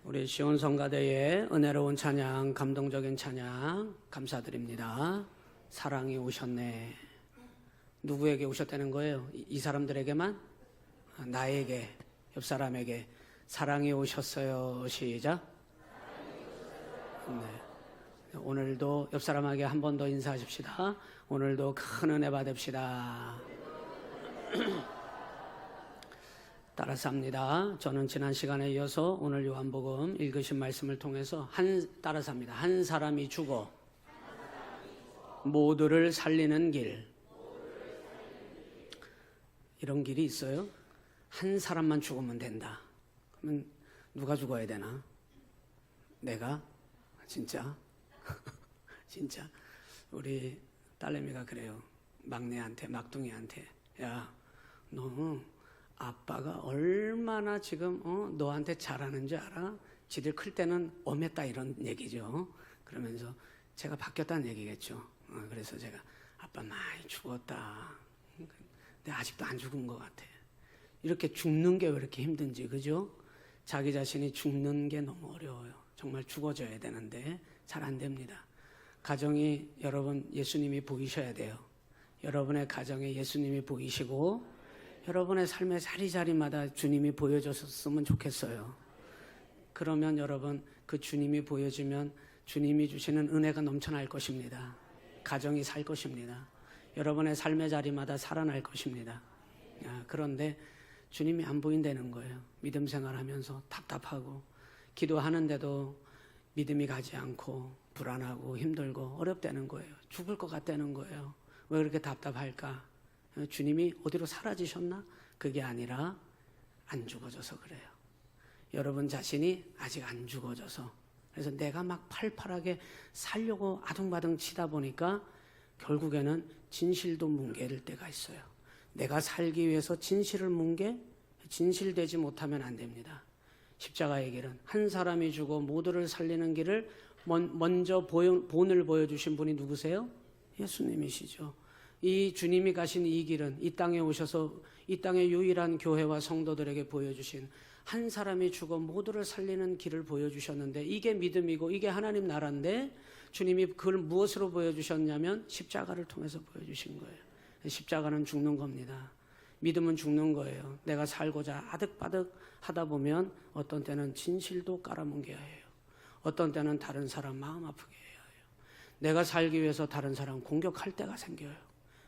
우리 시온 성가대의 은혜로운 찬양, 감동적인 찬양 감사드립니다. 사랑이 오셨네. 누구에게 오셨다는 거예요? 이 사람들에게만? 나에게, 옆 사람에게 사랑이 오셨어요. 시작. 네. 오늘도 옆 사람에게 한 번 더 인사하십시다. 오늘도 큰 은혜 받읍시다. 따라서 합니다. 저는 지난 시간에 이어서 오늘 요한복음 읽으신 말씀을 통해서 따라서 합니다. 한 사람이 죽어 모두를 살리는 길. 이런 길이 있어요? 한 사람만 죽으면 된다. 그러면 누가 죽어야 되나? 내가? 진짜? 진짜? 우리 딸내미가 그래요. 막내한테, 막둥이한테. 야, 너 아빠가 얼마나 지금 너한테 잘하는 줄 알아? 지들 클 때는 엄했다 이런 얘기죠. 그러면서 제가 바뀌었다는 얘기겠죠. 그래서 제가 아빠 많이 죽었다. 근데 아직도 안 죽은 것 같아. 이렇게 죽는 게 왜 이렇게 힘든지, 그죠? 자기 자신이 죽는 게 너무 어려워요. 정말 죽어져야 되는데 잘 안 됩니다. 가정이 여러분 예수님이 보이셔야 돼요. 여러분의 가정에 예수님이 보이시고 여러분의 삶의 자리자리마다 주님이 보여줬으면 좋겠어요. 그러면 여러분 그 주님이 보여지면 주님이 주시는 은혜가 넘쳐날 것입니다. 가정이 살 것입니다. 여러분의 삶의 자리마다 살아날 것입니다. 그런데 주님이 안 보인다는 거예요. 믿음 생활하면서 답답하고 기도하는데도 믿음이 가지 않고 불안하고 힘들고 어렵다는 거예요. 죽을 것 같다는 거예요. 왜 그렇게 답답할까? 주님이 어디로 사라지셨나? 그게 아니라 안 죽어져서 그래요. 여러분 자신이 아직 안 죽어져서. 그래서 내가 막 팔팔하게 살려고 아둥바둥 치다 보니까 결국에는 진실도 뭉개릴 때가 있어요. 내가 살기 위해서 진실을 뭉개 진실되지 못하면 안 됩니다. 십자가의 길은 한 사람이 죽어 모두를 살리는 길을 먼저 본을 보여주신 분이 누구세요? 예수님이시죠. 이 주님이 가신 이 길은 이 땅에 오셔서 이 땅의 유일한 교회와 성도들에게 보여주신 한 사람이 죽어 모두를 살리는 길을 보여주셨는데 이게 믿음이고 이게 하나님 나라인데 주님이 그걸 무엇으로 보여주셨냐면 십자가를 통해서 보여주신 거예요. 십자가는 죽는 겁니다. 믿음은 죽는 거예요. 내가 살고자 아득바득 하다 보면 어떤 때는 진실도 깔아뭉개야 해요. 어떤 때는 다른 사람 마음 아프게 해야 해요. 내가 살기 위해서 다른 사람 공격할 때가 생겨요.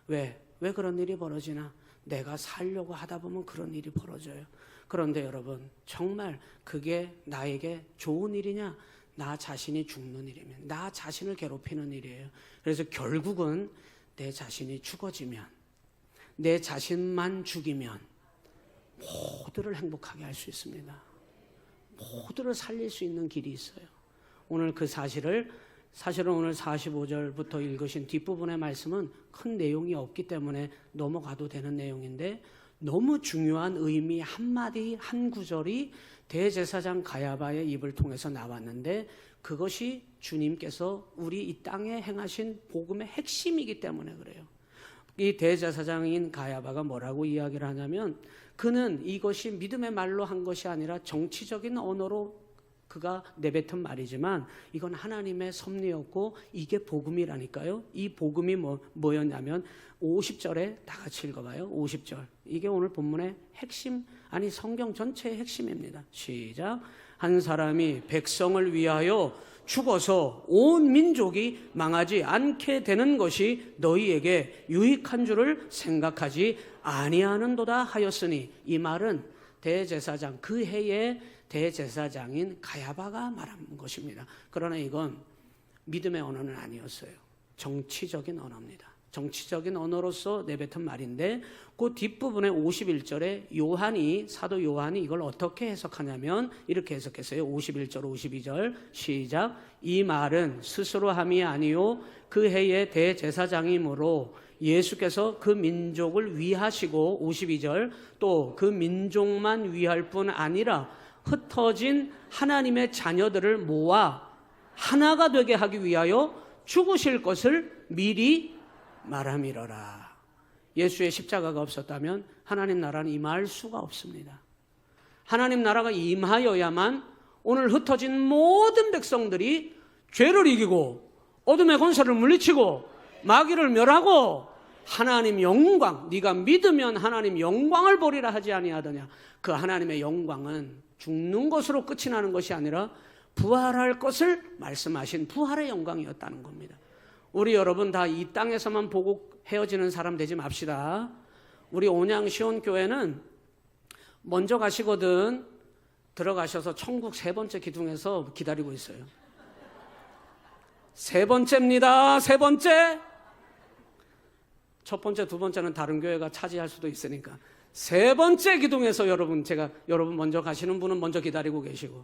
왜 그런 일이 벌어지나? 내가 살려고 하다 보면 그런 일이 벌어져요. 그런데 여러분 정말 그게 나에게 좋은 일이냐? 나 자신이 죽는 일이면 나 자신을 괴롭히는 일이에요. 그래서 결국은 내 자신이 죽어지면 내 자신만 죽이면 모두를 행복하게 할 수 있습니다. 모두를 살릴 수 있는 길이 있어요. 오늘 그 사실은 오늘 45절부터 읽으신 뒷부분의 말씀은 큰 내용이 없기 때문에 넘어가도 되는 내용인데 너무 중요한 의미 한마디 한 구절이 대제사장 가야바의 입을 통해서 나왔는데 그것이 주님께서 우리 이 땅에 행하신 복음의 핵심이기 때문에 그래요. 이 대제사장인 가야바가 뭐라고 이야기를 하냐면 그는 이것이 믿음의 말로 한 것이 아니라 정치적인 언어로 그가 내뱉은 말이지만 이건 하나님의 섭리였고 이게 복음이라니까요. 이 복음이 뭐였냐면 50절에 다 같이 읽어봐요. 50절. 이게 오늘 본문의 핵심, 아니 성경 전체의 핵심입니다. 시작. 한 사람이 백성을 위하여 죽어서 온 민족이 망하지 않게 되는 것이 너희에게 유익한 줄을 생각하지 아니하는도다 하였으니 이 말은 대제사장 그 해에 대제사장인 가야바가 말한 것입니다. 그러나 이건 믿음의 언어는 아니었어요. 정치적인 언어입니다. 정치적인 언어로서 내뱉은 말인데 그 뒷부분에 51절에 사도 요한이 이걸 어떻게 해석하냐면 이렇게 해석했어요. 51절 52절 시작. 이 말은 스스로 함이 아니요 그 해의 대제사장이므로 예수께서 그 민족을 위하시고 52절 또 그 민족만 위할 뿐 아니라 흩어진 하나님의 자녀들을 모아 하나가 되게 하기 위하여 죽으실 것을 미리 말함이러라. 예수의 십자가가 없었다면 하나님 나라는 임할 수가 없습니다. 하나님 나라가 임하여야만 오늘 흩어진 모든 백성들이 죄를 이기고 어둠의 권세를 물리치고 마귀를 멸하고 하나님 영광, 네가 믿으면 하나님 영광을 보리라 하지 아니하더냐. 그 하나님의 영광은 죽는 것으로 끝이 나는 것이 아니라 부활할 것을 말씀하신 부활의 영광이었다는 겁니다. 우리 여러분 다 이 땅에서만 보고 헤어지는 사람 되지 맙시다. 우리 온양시온교회는 먼저 가시거든 들어가셔서 천국 세 번째 기둥에서 기다리고 있어요. 세 번째입니다. 세 번째. 첫 번째, 두 번째는 다른 교회가 차지할 수도 있으니까 세 번째 기둥에서 여러분 먼저 가시는 분은 먼저 기다리고 계시고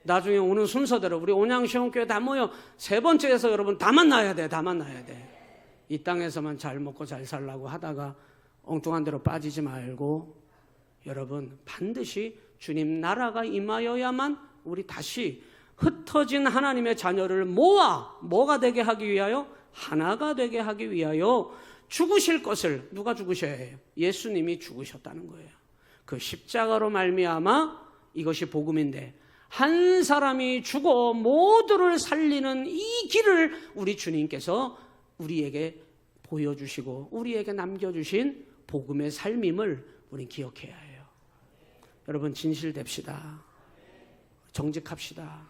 나중에 오는 순서대로 우리 온양시온교회 다 모여 세 번째에서 여러분 다 만나야 돼. 다 만나야 돼. 이 땅에서만 잘 먹고 잘 살라고 하다가 엉뚱한 데로 빠지지 말고 여러분 반드시 주님 나라가 임하여야만 우리 다시 흩어진 하나님의 자녀를 모아 뭐가 되게 하기 위하여? 하나가 되게 하기 위하여 죽으실 것을 누가 죽으셔야 해요? 예수님이 죽으셨다는 거예요. 그 십자가로 말미암아 이것이 복음인데 한 사람이 죽어 모두를 살리는 이 길을 우리 주님께서 우리에게 보여주시고 우리에게 남겨주신 복음의 삶임을 우리는 기억해야 해요. 여러분 진실됩시다. 정직합시다.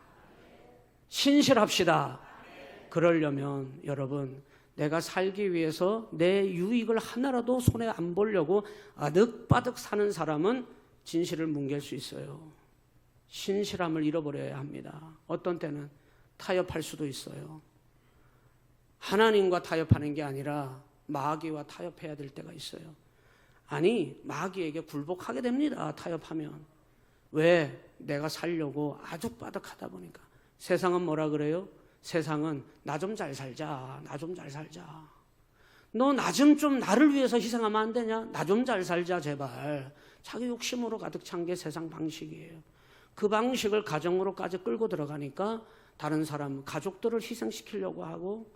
신실합시다. 그러려면 여러분 내가 살기 위해서 내 유익을 하나라도 손에 안 보려고 아득바득 사는 사람은 진실을 뭉갤 수 있어요. 신실함을 잃어버려야 합니다. 어떤 때는 타협할 수도 있어요. 하나님과 타협하는 게 아니라 마귀와 타협해야 될 때가 있어요. 아니 마귀에게 굴복하게 됩니다. 타협하면. 왜? 내가 살려고 아득바득 하다 보니까. 세상은 뭐라 그래요? 세상은 나 좀 잘 살자. 나 좀 잘 살자. 너 나 좀 나를 위해서 희생하면 안 되냐? 나 좀 잘 살자 제발. 자기 욕심으로 가득 찬 게 세상 방식이에요. 그 방식을 가정으로까지 끌고 들어가니까 다른 사람, 가족들을 희생시키려고 하고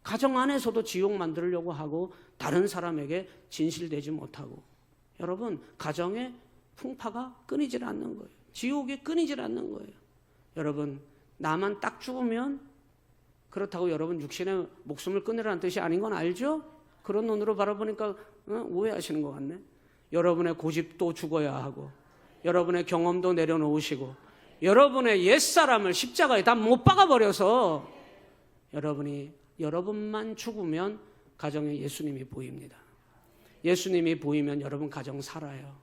가정 안에서도 지옥 만들려고 하고 다른 사람에게 진실되지 못하고 여러분 가정의 풍파가 끊이질 않는 거예요. 지옥이 끊이질 않는 거예요. 여러분 나만 딱 죽으면 그렇다고 여러분 육신의 목숨을 끊으라는 뜻이 아닌 건 알죠? 그런 눈으로 바라보니까 오해하시는 것 같네. 여러분의 고집도 죽어야 하고 여러분의 경험도 내려놓으시고 여러분의 옛사람을 십자가에 다 못 박아버려서 여러분만 죽으면 가정에 예수님이 보입니다. 예수님이 보이면 여러분 가정 살아요.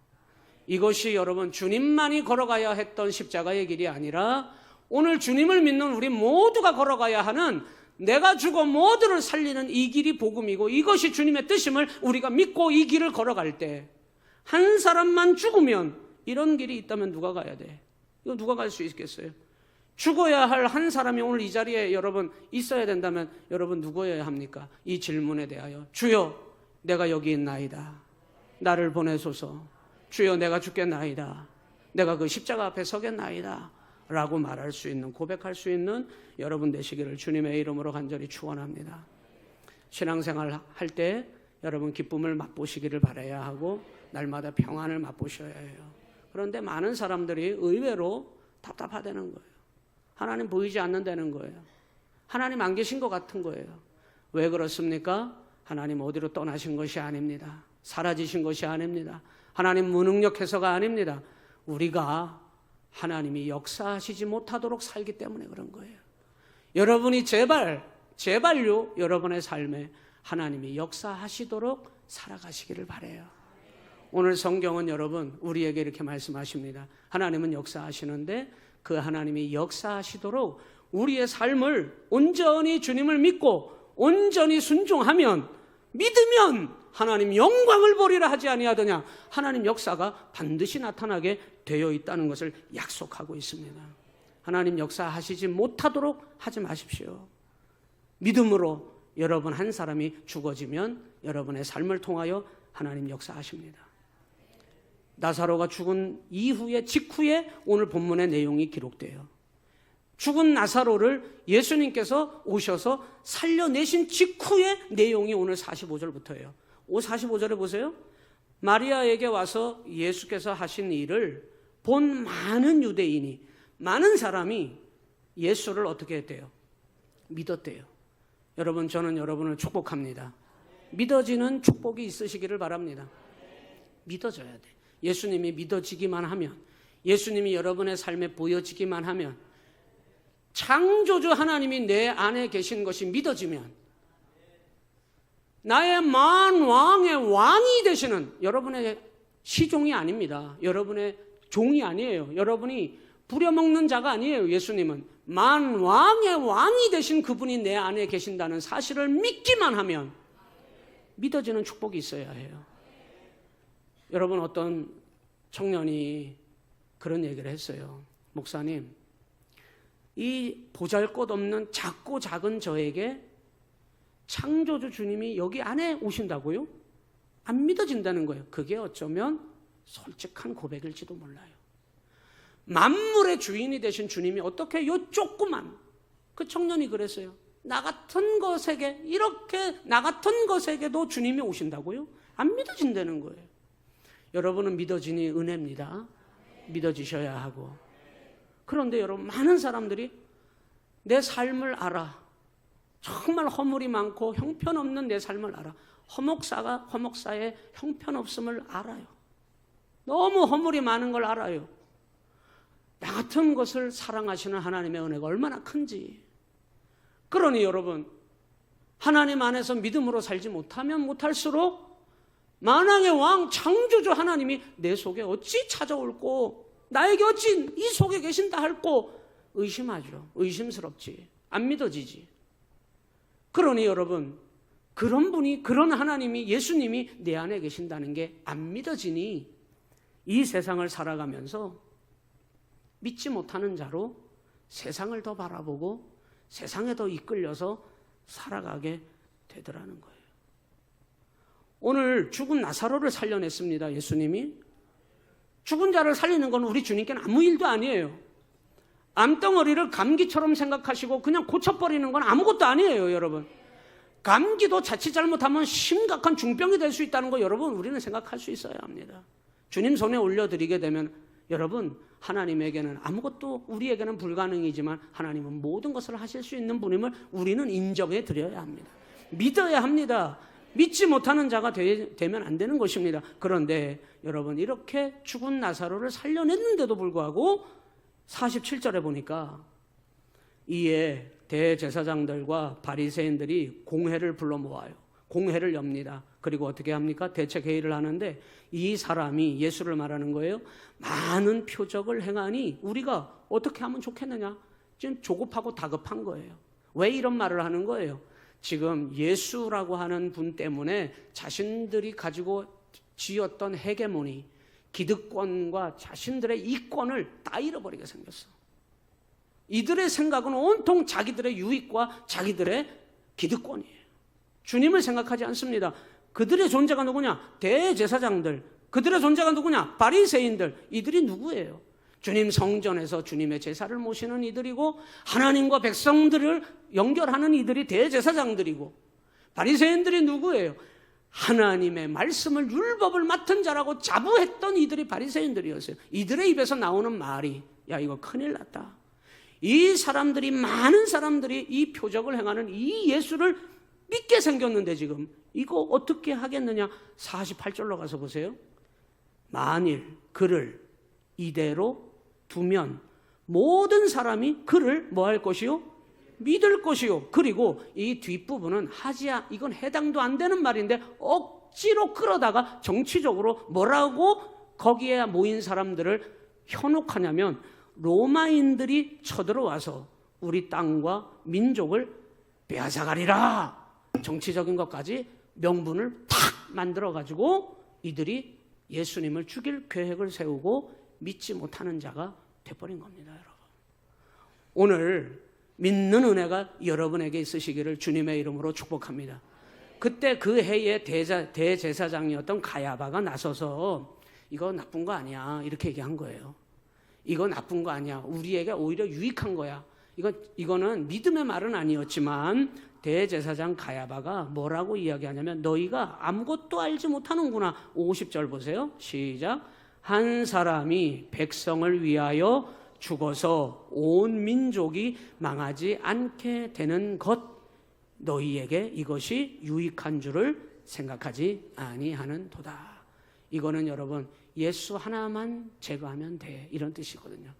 이것이 여러분 주님만이 걸어가야 했던 십자가의 길이 아니라 오늘 주님을 믿는 우리 모두가 걸어가야 하는 내가 죽어 모두를 살리는 이 길이 복음이고 이것이 주님의 뜻임을 우리가 믿고 이 길을 걸어갈 때 한 사람만 죽으면 이런 길이 있다면 누가 가야 돼? 이거 누가 갈 수 있겠어요? 죽어야 할 한 사람이 오늘 이 자리에 여러분 있어야 된다면 여러분 누구여야 합니까? 이 질문에 대하여 주여 내가 여기 있나이다. 나를 보내소서. 주여 내가 죽겠나이다. 내가 그 십자가 앞에 서겠나이다. 라고 말할 수 있는 고백할 수 있는 여러분 되시기를 주님의 이름으로 간절히 축원합니다. 신앙생활 할 때 여러분 기쁨을 맛보시기를 바라야 하고 날마다 평안을 맛보셔야 해요. 그런데 많은 사람들이 의외로 답답하다는 거예요. 하나님 보이지 않는다는 거예요. 하나님 안 계신 것 같은 거예요. 왜 그렇습니까? 하나님 어디로 떠나신 것이 아닙니다. 사라지신 것이 아닙니다. 하나님 무능력해서가 아닙니다. 우리가 하나님이 역사하시지 못하도록 살기 때문에 그런 거예요. 여러분이 제발요 여러분의 삶에 하나님이 역사하시도록 살아가시기를 바라요. 오늘 성경은 여러분 우리에게 이렇게 말씀하십니다. 하나님은 역사하시는데 그 하나님이 역사하시도록 우리의 삶을 온전히 주님을 믿고 온전히 순종하면 믿으면 하나님 영광을 보리라 하지 아니하더냐. 하나님 역사가 반드시 나타나게 되어 있다는 것을 약속하고 있습니다. 하나님 역사하시지 못하도록 하지 마십시오. 믿음으로 여러분 한 사람이 죽어지면 여러분의 삶을 통하여 하나님 역사하십니다. 나사로가 죽은 이후에 직후에 오늘 본문의 내용이 기록돼요. 죽은 나사로를 예수님께서 오셔서 살려내신 직후의 내용이 오늘 45절부터예요. 45절에 보세요. 마리아에게 와서 예수께서 하신 일을 본 많은 유대인이 많은 사람이 예수를 어떻게 했대요? 믿었대요. 여러분, 저는 여러분을 축복합니다. 믿어지는 축복이 있으시기를 바랍니다. 믿어져야 돼. 예수님이 믿어지기만 하면, 예수님이 여러분의 삶에 보여지기만 하면, 창조주 하나님이 내 안에 계신 것이 믿어지면, 나의 만왕의 왕이 되시는, 여러분의 시종이 아닙니다. 여러분의 종이 아니에요. 여러분이 부려먹는 자가 아니에요. 예수님은 만왕의 왕이 되신 그분이 내 안에 계신다는 사실을 믿기만 하면 믿어지는 축복이 있어야 해요. 여러분, 어떤 청년이 그런 얘기를 했어요. 목사님, 이 보잘것없는 작고 작은 저에게 창조주 주님이 여기 안에 오신다고요? 안 믿어진다는 거예요. 그게 어쩌면 솔직한 고백일지도 몰라요. 만물의 주인이 되신 주님이 어떻게 요 조그만, 그 청년이 그랬어요. 나 같은 것에게, 이렇게 나 같은 것에게도 주님이 오신다고요? 안 믿어진다는 거예요. 여러분은 믿어지니 은혜입니다. 믿어지셔야 하고. 그런데 여러분, 많은 사람들이 내 삶을 알아. 정말 허물이 많고 형편없는 내 삶을 알아. 허목사의 형편없음을 알아요. 너무 허물이 많은 걸 알아요. 나 같은 것을 사랑하시는 하나님의 은혜가 얼마나 큰지. 그러니 여러분, 하나님 안에서 믿음으로 살지 못하면 못할수록 만왕의 왕 창조주 하나님이 내 속에 어찌 찾아올꼬, 나에게 어찌 이 속에 계신다 할꼬 의심하죠. 의심스럽지. 안 믿어지지. 그러니 여러분, 그런 분이, 그런 하나님이, 예수님이 내 안에 계신다는 게 안 믿어지니 이 세상을 살아가면서 믿지 못하는 자로 세상을 더 바라보고 세상에 더 이끌려서 살아가게 되더라는 거예요. 오늘 죽은 나사로를 살려냈습니다. 예수님이. 죽은 자를 살리는 건 우리 주님께는 아무 일도 아니에요. 암덩어리를 감기처럼 생각하시고 그냥 고쳐버리는 건 아무것도 아니에요. 여러분, 감기도 자칫 잘못하면 심각한 중병이 될 수 있다는 거 여러분, 우리는 생각할 수 있어야 합니다. 주님 손에 올려드리게 되면 여러분, 하나님에게는 아무것도, 우리에게는 불가능이지만 하나님은 모든 것을 하실 수 있는 분임을 우리는 인정해 드려야 합니다. 믿어야 합니다. 믿지 못하는 자가 되면 안 되는 것입니다. 그런데 여러분, 이렇게 죽은 나사로를 살려냈는데도 불구하고 47절에 보니까 이에 대제사장들과 바리새인들이 공회를 불러 모아요. 공회를 엽니다. 그리고 어떻게 합니까? 대책 회의를 하는데 이 사람이, 예수를 말하는 거예요, 많은 표적을 행하니 우리가 어떻게 하면 좋겠느냐? 지금 조급하고 다급한 거예요. 왜 이런 말을 하는 거예요? 지금 예수라고 하는 분 때문에 자신들이 가지고 쥐었던 헤게모니, 기득권과 자신들의 이권을 다 잃어버리게 생겼어. 이들의 생각은 온통 자기들의 유익과 자기들의 기득권이에요. 주님을 생각하지 않습니다. 그들의 존재가 누구냐? 대제사장들. 그들의 존재가 누구냐? 바리새인들. 이들이 누구예요? 주님 성전에서 주님의 제사를 모시는 이들이고, 하나님과 백성들을 연결하는 이들이 대제사장들이고, 바리새인들이 누구예요? 하나님의 말씀을, 율법을 맡은 자라고 자부했던 이들이 바리새인들이었어요. 이들의 입에서 나오는 말이, 야, 이거 큰일 났다. 이 사람들이, 많은 사람들이 이 표적을 행하는 이 예수를 믿게 생겼는데 지금 이거 어떻게 하겠느냐? 48절로 가서 보세요. 만일 그를 이대로 두면 모든 사람이 그를 뭐 할 것이요? 믿을 것이요. 그리고 이 뒷부분은 하지야, 이건 해당도 안 되는 말인데 억지로 끌어다가 정치적으로 뭐라고 거기에 모인 사람들을 현혹하냐면, 로마인들이 쳐들어와서 우리 땅과 민족을 빼앗아가리라, 정치적인 것까지 명분을 탁 만들어가지고 이들이 예수님을 죽일 계획을 세우고 믿지 못하는 자가 돼버린 겁니다. 여러분, 오늘 믿는 은혜가 여러분에게 있으시기를 주님의 이름으로 축복합니다. 그때 그 해에 대제사장이었던 가야바가 나서서 이거 나쁜 거 아니야, 이렇게 얘기한 거예요. 이거 나쁜 거 아니야, 우리에게 오히려 유익한 거야. 이거는 믿음의 말은 아니었지만 대제사장 가야바가 뭐라고 이야기하냐면, 너희가 아무것도 알지 못하는구나. 50절 보세요. 시작. 한 사람이 백성을 위하여 죽어서 온 민족이 망하지 않게 되는 것, 너희에게 이것이 유익한 줄을 생각하지 아니하는 도다. 이거는 여러분 예수 하나만 제거하면 돼, 이런 뜻이거든요.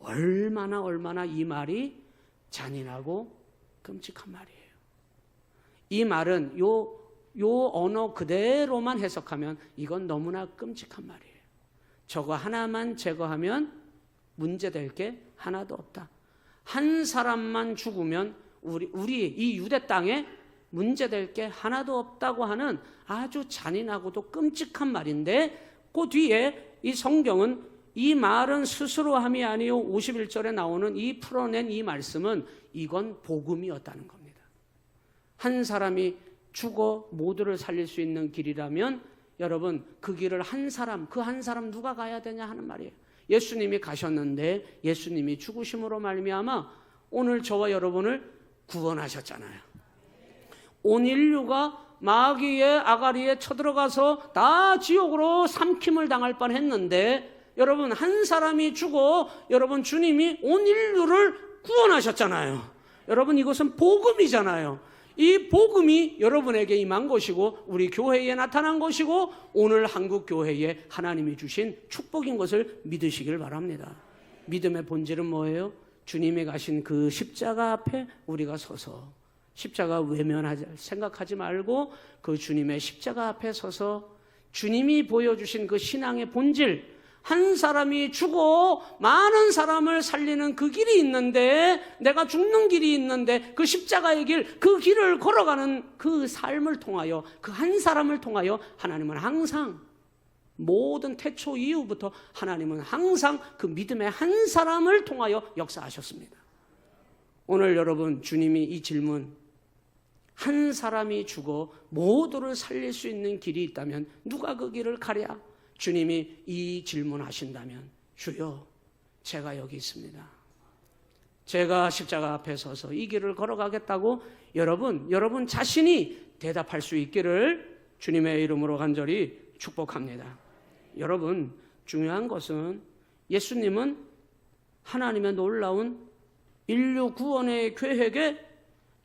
얼마나 이 말이 잔인하고 끔찍한 말이에요. 이 말은 요 언어 그대로만 해석하면 이건 너무나 끔찍한 말이에요. 저거 하나만 제거하면 문제될 게 하나도 없다. 한 사람만 죽으면 우리 이 유대 땅에 문제될 게 하나도 없다고 하는 아주 잔인하고도 끔찍한 말인데, 그 뒤에 이 성경은 이 말은 스스로 함이 아니요 51절에 나오는 이 풀어낸 이 말씀은 이건 복음이었다는 겁니다. 한 사람이 죽어 모두를 살릴 수 있는 길이라면 여러분 그 길을 그 한 사람 누가 가야 되냐 하는 말이에요. 예수님이 가셨는데 예수님이 죽으심으로 말미암아 오늘 저와 여러분을 구원하셨잖아요. 온 인류가 마귀의 아가리에 쳐들어가서 다 지옥으로 삼킴을 당할 뻔했는데 여러분 한 사람이 죽어 여러분 주님이 온 인류를 구원하셨잖아요. 여러분 이것은 복음이잖아요. 이 복음이 여러분에게 임한 것이고 우리 교회에 나타난 것이고 오늘 한국 교회에 하나님이 주신 축복인 것을 믿으시길 바랍니다. 믿음의 본질은 뭐예요? 주님이 가신 그 십자가 앞에 우리가 서서 십자가 외면하지 생각하지 말고 그 주님의 십자가 앞에 서서 주님이 보여주신 그 신앙의 본질, 한 사람이 죽어 많은 사람을 살리는 그 길이 있는데, 내가 죽는 길이 있는데 그 십자가의 길, 그 길을 걸어가는 그 삶을 통하여, 그 한 사람을 통하여 하나님은 항상 모든 태초 이후부터 하나님은 항상 그 믿음의 한 사람을 통하여 역사하셨습니다. 오늘 여러분 주님이 이 질문, 한 사람이 죽어 모두를 살릴 수 있는 길이 있다면 누가 그 길을 가랴? 주님이 이 질문하신다면 주여 제가 여기 있습니다. 제가 십자가 앞에 서서 이 길을 걸어가겠다고 여러분 자신이 대답할 수 있기를 주님의 이름으로 간절히 축복합니다. 여러분 중요한 것은 예수님은 하나님의 놀라운 인류 구원의 계획에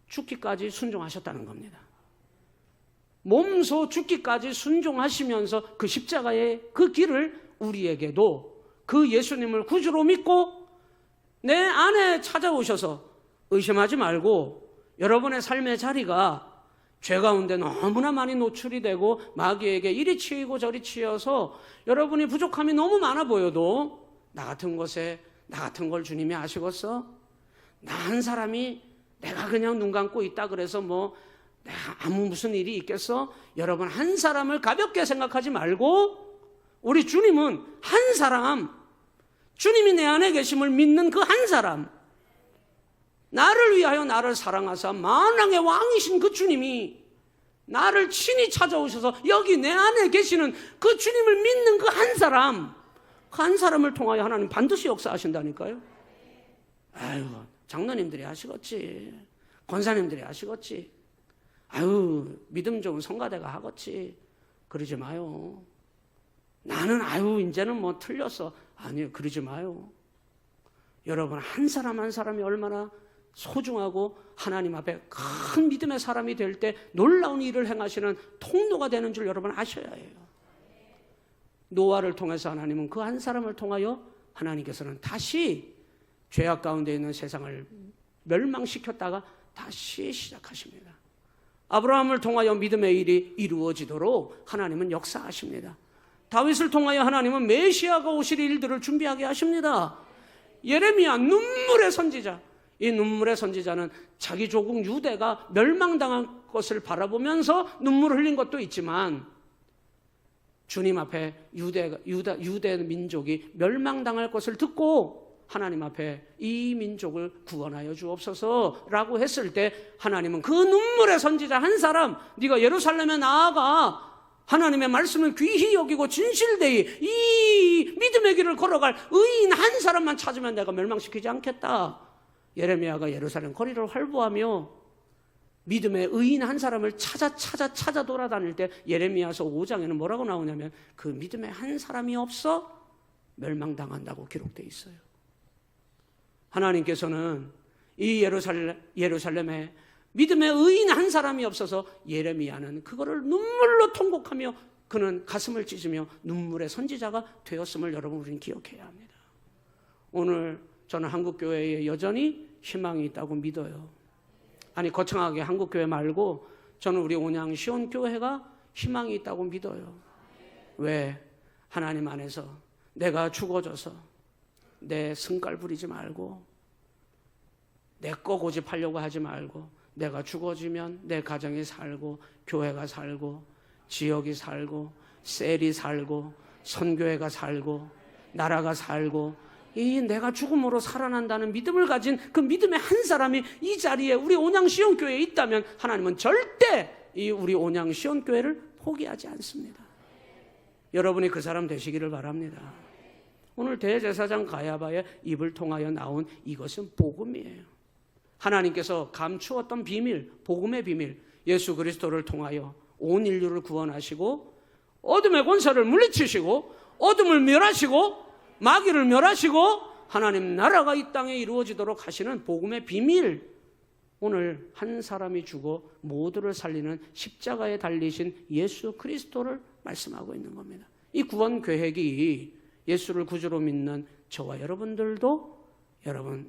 죽기까지 순종하셨다는 겁니다. 몸소 죽기까지 순종하시면서 그 십자가의 그 길을 우리에게도 그 예수님을 구주로 믿고 내 안에 찾아오셔서 의심하지 말고 여러분의 삶의 자리가 죄 가운데 너무나 많이 노출이 되고 마귀에게 이리 치이고 저리 치여서 여러분이 부족함이 너무 많아 보여도 나 같은 걸 주님이 아시겠어? 나 한 사람이 내가 그냥 눈 감고 있다 그래서 내가 아무 무슨 일이 있겠어? 여러분 한 사람을 가볍게 생각하지 말고 우리 주님은 한 사람, 주님이 내 안에 계심을 믿는 그 한 사람, 나를 위하여 나를 사랑하사 만왕의 왕이신 그 주님이 나를 친히 찾아오셔서 여기 내 안에 계시는 그 주님을 믿는 그 한 사람, 그 한 사람을 통하여 하나님 반드시 역사하신다니까요. 아유, 장로님들이 아시겠지, 권사님들이 아시겠지, 아유 믿음 좋은 성가대가 하겠지, 그러지 마요. 나는 이제는 틀렸어. 아니요, 그러지 마요. 여러분 한 사람 한 사람이 얼마나 소중하고 하나님 앞에 큰 믿음의 사람이 될 때 놀라운 일을 행하시는 통로가 되는 줄 여러분 아셔야 해요. 노아를 통해서 하나님은 그 한 사람을 통하여 하나님께서는 다시 죄악 가운데 있는 세상을 멸망시켰다가 다시 시작하십니다. 아브라함을 통하여 믿음의 일이 이루어지도록 하나님은 역사하십니다. 다윗을 통하여 하나님은 메시아가 오실 일들을 준비하게 하십니다. 예레미야 눈물의 선지자, 이 눈물의 선지자는 자기 조국 유대가 멸망당할 것을 바라보면서 눈물을 흘린 것도 있지만 주님 앞에 유대 민족이 멸망당할 것을 듣고 하나님 앞에 이 민족을 구원하여 주옵소서라고 했을 때 하나님은 그 눈물의 선지자 한 사람, 네가 예루살렘에 나아가 하나님의 말씀을 귀히 여기고 진실되이 이 믿음의 길을 걸어갈 의인 한 사람만 찾으면 내가 멸망시키지 않겠다. 예레미야가 예루살렘 거리를 활보하며 믿음의 의인 한 사람을 찾아 돌아다닐 때 예레미야서 5장에는 뭐라고 나오냐면 그 믿음의 한 사람이 없어 멸망당한다고 기록되어 있어요. 하나님께서는 이 예루살렘에 믿음의 의인 한 사람이 없어서 예레미야는 그거를 눈물로 통곡하며 그는 가슴을 찢으며 눈물의 선지자가 되었음을 여러분 우리는 기억해야 합니다. 오늘 저는 한국교회에 여전히 희망이 있다고 믿어요. 아니 거창하게 한국교회 말고 저는 우리 온양 시온교회가 희망이 있다고 믿어요. 왜? 하나님 안에서 내가 죽어져서 내 승깔 부리지 말고 내 거 고집하려고 하지 말고 내가 죽어지면 내 가정이 살고 교회가 살고 지역이 살고 셀이 살고 선교회가 살고 나라가 살고 이 내가 죽음으로 살아난다는 믿음을 가진 그 믿음의 한 사람이 이 자리에 우리 온양 시온교회에 있다면 하나님은 절대 이 우리 온양 시온교회를 포기하지 않습니다. 여러분이 그 사람 되시기를 바랍니다. 오늘 대제사장 가야바의 입을 통하여 나온 이것은 복음이에요. 하나님께서 감추었던 비밀, 복음의 비밀, 예수 그리스도를 통하여 온 인류를 구원하시고 어둠의 권세를 물리치시고 어둠을 멸하시고 마귀를 멸하시고 하나님 나라가 이 땅에 이루어지도록 하시는 복음의 비밀, 오늘 한 사람이 죽어 모두를 살리는 십자가에 달리신 예수 그리스도를 말씀하고 있는 겁니다. 이 구원 계획이 예수를 구주로 믿는 저와 여러분들도 여러분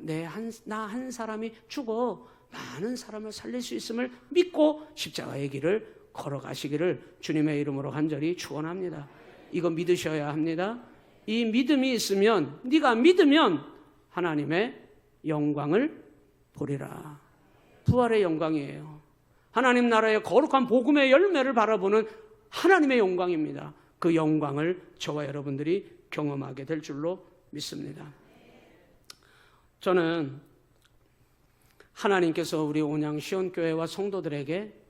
나 한 사람이 죽어 많은 사람을 살릴 수 있음을 믿고 십자가의 길을 걸어가시기를 주님의 이름으로 간절히 축원합니다. 이거 믿으셔야 합니다. 이 믿음이 있으면 네가 믿으면 하나님의 영광을 보리라. 부활의 영광이에요. 하나님 나라의 거룩한 복음의 열매를 바라보는 하나님의 영광입니다. 그 영광을 저와 여러분들이 경험하게 될 줄로 믿습니다. 저는 하나님께서 우리 온양 시온교회와 성도들에게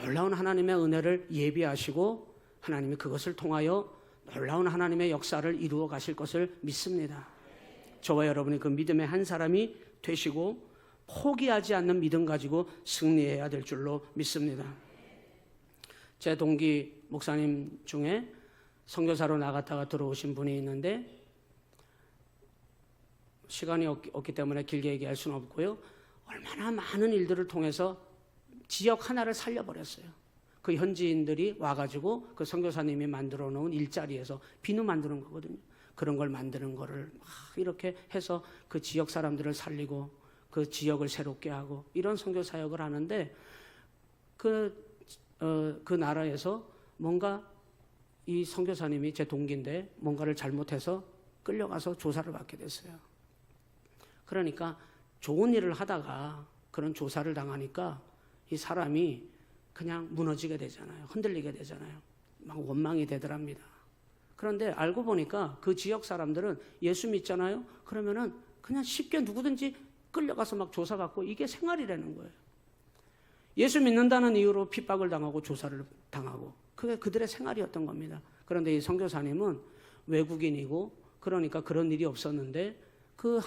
놀라운 하나님의 은혜를 예비하시고 하나님이 그것을 통하여 놀라운 하나님의 역사를 이루어 가실 것을 믿습니다. 저와 여러분이 그 믿음의 한 사람이 되시고 포기하지 않는 믿음 가지고 승리해야 될 줄로 믿습니다. 제 동기 목사님 중에 선교사로 나갔다가 들어오신 분이 있는데 시간이 없기 때문에 길게 얘기할 수는 없고요. 얼마나 많은 일들을 통해서 지역 하나를 살려버렸어요. 그 현지인들이 와가지고 그 선교사님이 만들어 놓은 일자리에서 비누 만드는 거거든요. 그런 걸 만드는 거를 막 이렇게 해서 그 지역 사람들을 살리고 그 지역을 새롭게 하고 이런 선교 사역을 하는데 그 나라에서 뭔가 이 선교사님이 제 동기인데 뭔가를 잘못해서 끌려가서 조사를 받게 됐어요. 그러니까 좋은 일을 하다가 그런 조사를 당하니까 이 사람이 그냥 무너지게 되잖아요. 흔들리게 되잖아요. 막 원망이 되더랍니다. 그런데 알고 보니까 그 지역 사람들은 예수 믿잖아요. 그러면은 그냥 쉽게 누구든지 끌려가서 막 조사받고 이게 생활이라는 거예요. 예수 믿는다는 이유로 핍박을 당하고 조사를 당하고 그게 그들의 생활이었던 겁니다. 그런데 이 선교사님은 외국인이고 그러니까 그런 일이 없었는데 그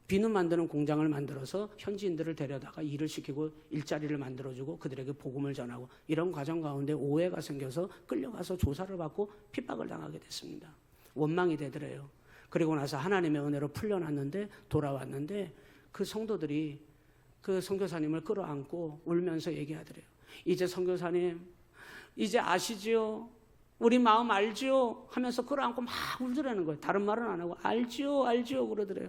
비누 만드는 공장을 만들어서 현지인들을 데려다가 일을 시키고 일자리를 만들어주고 그들에게 복음을 전하고 이런 과정 가운데 오해가 생겨서 끌려가서 조사를 받고 핍박을 당하게 됐습니다. 원망이 되더래요. 그리고 나서 하나님의 은혜로 풀려났는데 돌아왔는데 그 성도들이 그 선교사님을 끌어안고 울면서 얘기하더래요. 이제 선교사님 이제 아시지요? 우리 마음 알지요? 하면서 끌어안고 막 울더라는 거예요. 다른 말은 안 하고 알지요? 알지요? 그러더래요.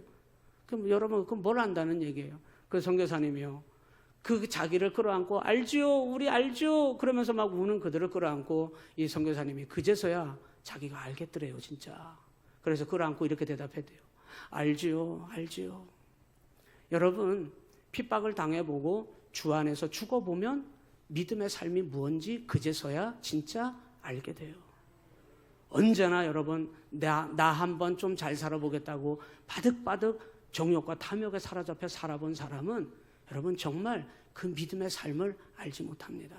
그럼 여러분 그럼 뭘 안다는 얘기예요? 그 선교사님이요. 그 자기를 끌어안고 알지요? 우리 알지요? 그러면서 막 우는 그들을 끌어안고 이 선교사님이 그제서야 자기가 알겠더래요. 진짜. 그래서 끌어안고 이렇게 대답했대요. 알지요? 알지요? 여러분 핍박을 당해보고 주 안에서 죽어보면 믿음의 삶이 무엇인지 그제서야 진짜 알게 돼요. 언제나 여러분 나 한번 좀 잘 살아보겠다고 바득바득 정욕과 탐욕에 사로잡혀 살아본 사람은 여러분 정말 그 믿음의 삶을 알지 못합니다.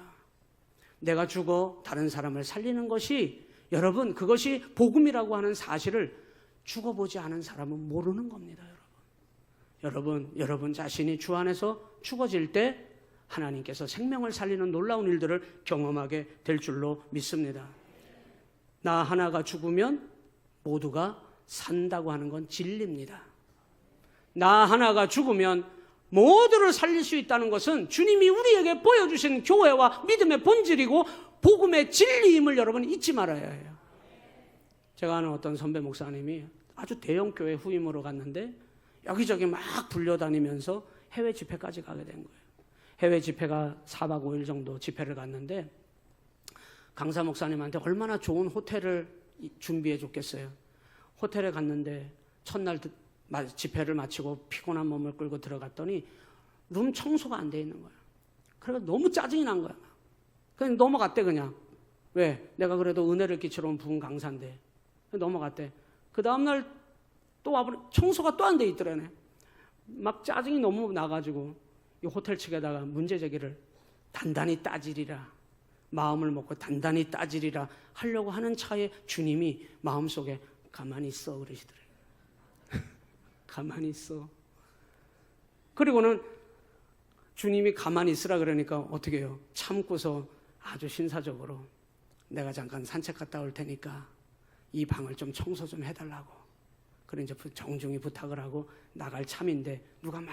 내가 죽어 다른 사람을 살리는 것이 여러분 그것이 복음이라고 하는 사실을 죽어보지 않은 사람은 모르는 겁니다. 여러분 자신이 주 안에서 죽어질 때 하나님께서 생명을 살리는 놀라운 일들을 경험하게 될 줄로 믿습니다. 나 하나가 죽으면 모두가 산다고 하는 건 진리입니다. 나 하나가 죽으면 모두를 살릴 수 있다는 것은 주님이 우리에게 보여주신 교회와 믿음의 본질이고 복음의 진리임을 여러분 잊지 말아야 해요. 제가 아는 어떤 선배 목사님이 아주 대형 교회 후임으로 갔는데 여기저기 막 불려다니면서 해외 집회까지 가게 된 거예요. 해외 집회가 4박 5일 정도 집회를 갔는데 강사 목사님한테 얼마나 좋은 호텔을 준비해 줬겠어요. 호텔에 갔는데 첫날 집회를 마치고 피곤한 몸을 끌고 들어갔더니 룸 청소가 안 돼 있는 거야. 그래서 너무 짜증이 난 거야. 그냥 넘어갔대 그냥. 왜? 내가 그래도 은혜를 끼치러 온 부흥 강사인데. 넘어갔대. 그 다음날 또 와보니 청소가 또 안 돼 있더라네. 막 짜증이 너무 나가지고 이 호텔 측에다가 문제 제기를 단단히 따지리라. 마음을 먹고 단단히 따지리라 하려고 하는 차에 주님이 마음속에 가만히 있어 그러시더래요. 가만히 있어. 그리고는 주님이 가만히 있으라 그러니까 어떻게 해요? 참고서 아주 신사적으로 내가 잠깐 산책 갔다 올 테니까 이 방을 좀 청소 좀 해달라고. 그래 이제 정중히 부탁을 하고 나갈 참인데 누가 막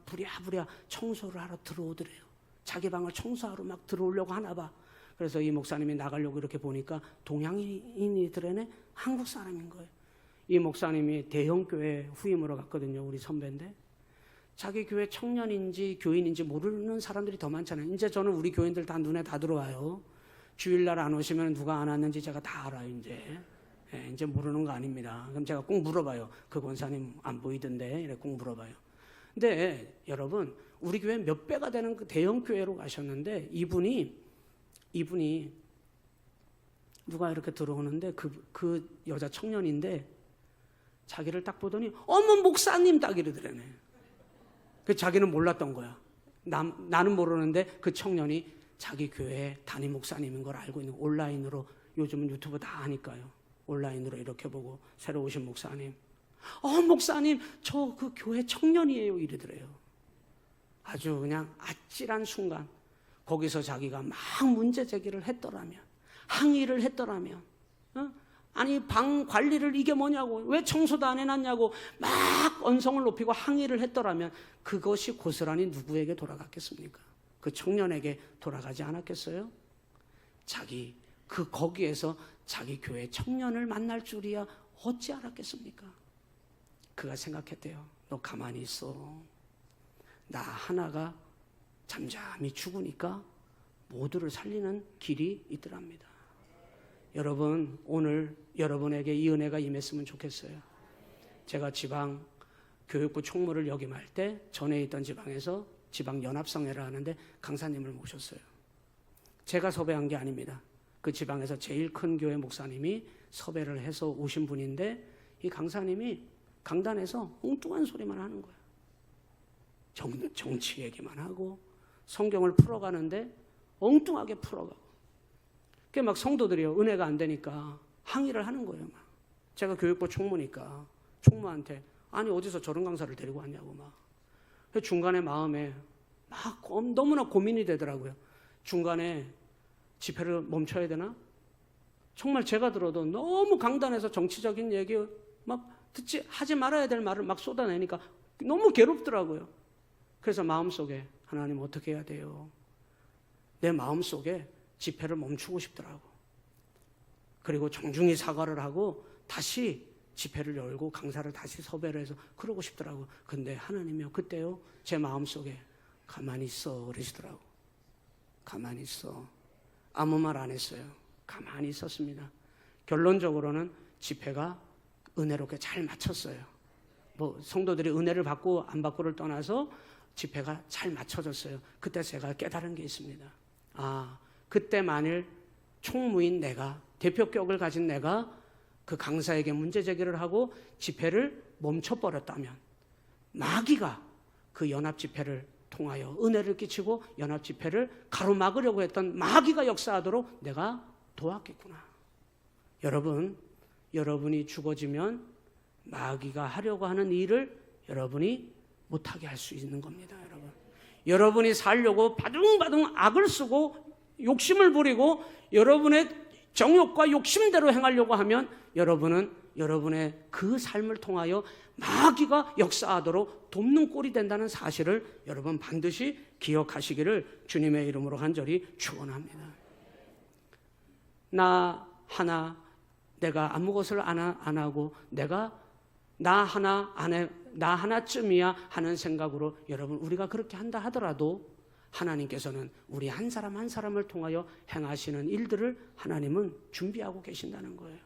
부랴부랴 청소를 하러 들어오더래요. 자기 방을 청소하러 막 들어오려고 하나 봐. 그래서 이 목사님이 나가려고 이렇게 보니까 동양인이더래네. 한국 사람인 거예요. 이 목사님이 대형 교회 후임으로 갔거든요. 우리 선배인데 자기 교회 청년인지 교인인지 모르는 사람들이 더 많잖아요. 이제 저는 우리 교인들 다 눈에 다 들어와요. 주일날 안 오시면 누가 안 왔는지 제가 다 알아요. 이제 모르는 거 아닙니다. 그럼 제가 꼭 물어봐요. 그 권사님 안 보이던데 이래 꼭 물어봐요. 근데 여러분 우리 교회 몇 배가 되는 그 대형 교회로 가셨는데 이분이 누가 이렇게 들어오는데 그 여자 청년인데 자기를 딱 보더니 어머 목사님 딱 이러더라네. 그 자기는 몰랐던 거야. 나는 모르는데 그 청년이 자기 교회 담임 목사님인 걸 알고 있는 온라인으로 요즘은 유튜브 다 하니까요. 온라인으로 이렇게 보고 새로 오신 목사님. 목사님 저 그 교회 청년이에요 이러더래요. 아주 그냥 아찔한 순간 거기서 자기가 막 문제 제기를 했더라면 항의를 했더라면 아니 방 관리를 이게 뭐냐고 왜 청소도 안 해놨냐고 막 언성을 높이고 항의를 했더라면 그것이 고스란히 누구에게 돌아갔겠습니까? 그 청년에게 돌아가지 않았겠어요? 거기에서 자기 교회 청년을 만날 줄이야 어찌 알았겠습니까? 그가 생각했대요. 너 가만히 있어. 나 하나가 잠잠히 죽으니까 모두를 살리는 길이 있더랍니다. 여러분 오늘 여러분에게 이 은혜가 임했으면 좋겠어요. 제가 지방 교육부 총무를 역임할 때 전에 있던 지방에서 지방 연합성회를 하는데 강사님을 모셨어요. 제가 섭외한 게 아닙니다. 그 지방에서 제일 큰 교회 목사님이 섭외를 해서 오신 분인데 이 강사님이 강단에서 엉뚱한 소리만 하는 거예요. 정치 얘기만 하고 성경을 풀어가는데 엉뚱하게 풀어가고 그게 막 성도들이요 은혜가 안 되니까 항의를 하는 거예요. 막 제가 교육부 총무니까 총무한테 아니 어디서 저런 강사를 데리고 왔냐고 막 중간에 마음에 막 너무나 고민이 되더라고요. 중간에 집회를 멈춰야 되나? 정말 제가 들어도 너무 강단에서 정치적인 얘기 막 하지 말아야 될 말을 막 쏟아내니까 너무 괴롭더라고요. 그래서 마음속에 하나님 어떻게 해야 돼요? 내 마음속에 집회를 멈추고 싶더라고. 그리고 정중히 사과를 하고 다시 집회를 열고 강사를 다시 섭외를 해서 그러고 싶더라고. 근데 하나님이요 그때요 제 마음속에 가만히 있어 그러시더라고. 가만히 있어. 아무 말 안 했어요. 가만히 있었습니다. 결론적으로는 집회가 은혜롭게 잘 마쳤어요. 성도들이 은혜를 받고 안 받고를 떠나서 집회가 잘 맞춰졌어요. 그때 제가 깨달은 게 있습니다. 그때 만일 총무인 내가 대표격을 가진 내가 그 강사에게 문제 제기를 하고 집회를 멈춰버렸다면 마귀가 그 연합 집회를 통하여 은혜를 끼치고 연합 집회를 가로막으려고 했던 마귀가 역사하도록 내가 도왔겠구나. 여러분이 죽어지면 마귀가 하려고 하는 일을 여러분이 못하게 할 수 있는 겁니다. 여러분이 살려고 바둥바둥 악을 쓰고 욕심을 부리고 여러분의 정욕과 욕심대로 행하려고 하면 여러분은 여러분의 그 삶을 통하여 마귀가 역사하도록 돕는 꼴이 된다는 사실을 여러분 반드시 기억하시기를 주님의 이름으로 간절히 축원합니다. 나 내가 아무것을 안 하고 내가 나 하나쯤이야 하는 생각으로 여러분 우리가 그렇게 한다 하더라도 하나님께서는 우리 한 사람 한 사람을 통하여 행하시는 일들을 하나님은 준비하고 계신다는 거예요.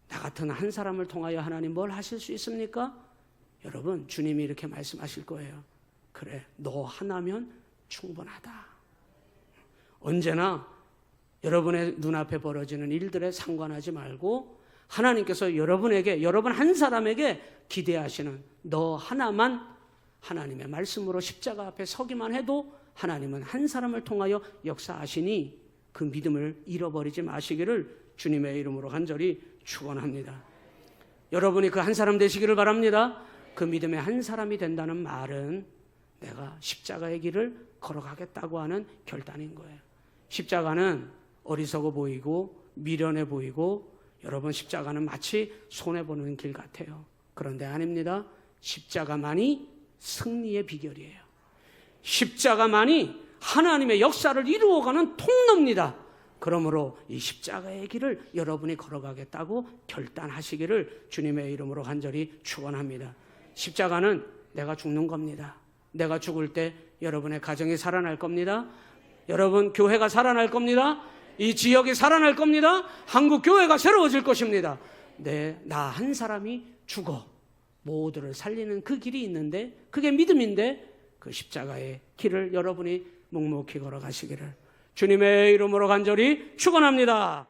나 같은 한 사람을 통하여 하나님 뭘 하실 수 있습니까? 여러분 주님이 이렇게 말씀하실 거예요. 그래, 너 하나면 충분하다. 언제나 여러분의 눈앞에 벌어지는 일들에 상관하지 말고 하나님께서 여러분에게, 여러분 한 사람에게 기대하시는 너 하나만 하나님의 말씀으로 십자가 앞에 서기만 해도 하나님은 한 사람을 통하여 역사하시니 그 믿음을 잃어버리지 마시기를 주님의 이름으로 간절히 축원합니다. 여러분이 그 한 사람 되시기를 바랍니다. 그 믿음의 한 사람이 된다는 말은 내가 십자가의 길을 걸어가겠다고 하는 결단인 거예요. 십자가는 어리석어 보이고 미련해 보이고 여러분 십자가는 마치 손해보는 길 같아요. 그런데 아닙니다. 십자가만이 승리의 비결이에요. 십자가만이 하나님의 역사를 이루어가는 통로입니다. 그러므로 이 십자가의 길을 여러분이 걸어가겠다고 결단하시기를 주님의 이름으로 간절히 축원합니다. 십자가는 내가 죽는 겁니다. 내가 죽을 때 여러분의 가정이 살아날 겁니다. 여러분 교회가 살아날 겁니다. 이 지역이 살아날 겁니다. 한국 교회가 새로워질 것입니다. 나 한 사람이 죽어 모두를 살리는 그 길이 있는데 그게 믿음인데 그 십자가의 길을 여러분이 묵묵히 걸어가시기를 주님의 이름으로 간절히 축원합니다.